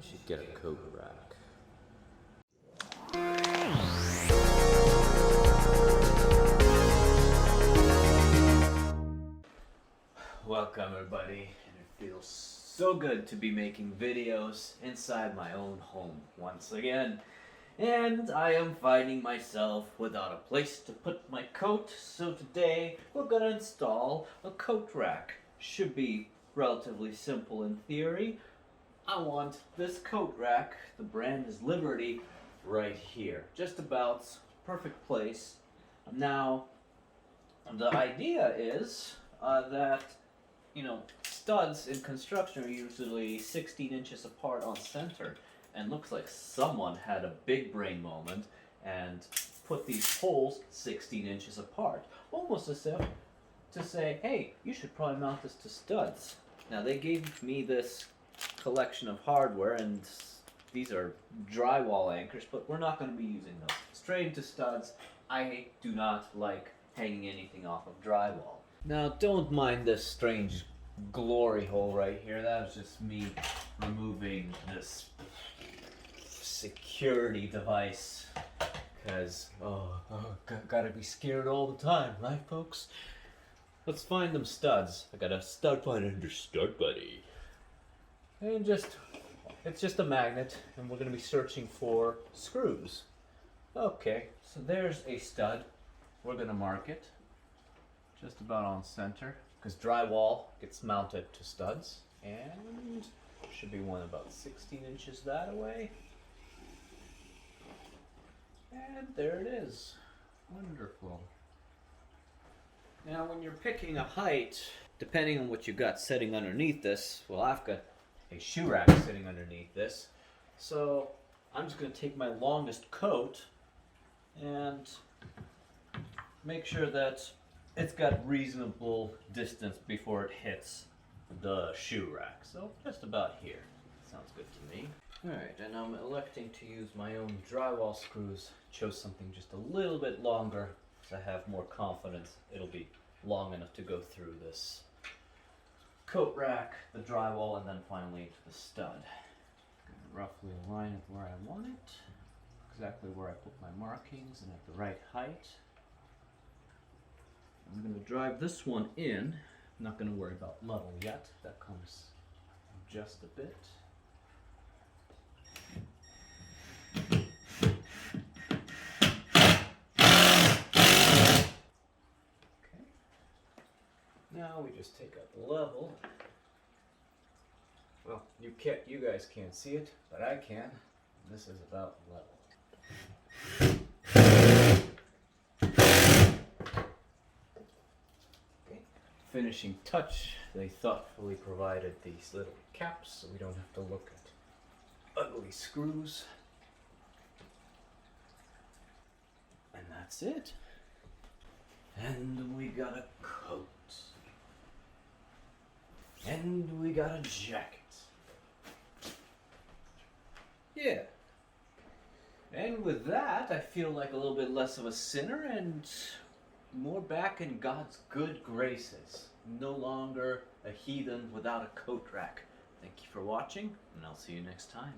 I should get a Coatrack. Welcome everybody, and it feels so good to be making videos inside my own home once again. And I am finding myself without a place to put my coat, so today we're gonna install a coat rack. Should be relatively simple in theory. I want this coat rack, the brand is Liberty, right here. Just about perfect place. Now, the idea is that, you know, studs in construction are usually 16 inches apart on center, and looks like someone had a big brain moment and put these holes 16 inches apart, almost as if to say, hey, you should probably mount this to studs. Now they gave me this collection of hardware, and these are drywall anchors, but we're not going to be using those. Straight into studs. I do not like hanging anything off of drywall. Now don't mind this strange glory hole right here. That was just me removing this security device, because gotta be scared all the time, right folks? Let's find them studs. I got a stud finder under Stud Buddy, and it's just a magnet, and we're gonna be searching for screws. Okay, so there's a stud. We're gonna mark it just about on center, because drywall gets mounted to studs, and should be one about 16 inches that away. And there it is. Wonderful. Now when you're picking a height, depending on what you got sitting underneath this, well, I've got a shoe rack sitting underneath this, so I'm just going to take my longest coat and make sure that it's got reasonable distance before it hits the shoe rack. So just about here. Sounds good to me. Alright, and I'm electing to use my own drywall screws. Chose something just a little bit longer because I have more confidence it'll be long enough to go through this coat rack, the drywall, and then finally into the stud. Gonna roughly align it where I want it, exactly where I put my markings and at the right height. I'm going to drive this one in. I'm not going to worry about level yet. That comes in just a bit. Okay. Now we just take up the level. Well, you guys can't see it, but I can. This is about level. Finishing touch, they thoughtfully provided these little caps so we don't have to look at ugly screws. And that's it. And we got a coat. And we got a jacket. Yeah. And with that, I feel like a little bit less of a sinner and more back in God's good graces. No longer a heathen without a coat rack. Thank you for watching, and I'll see you next time.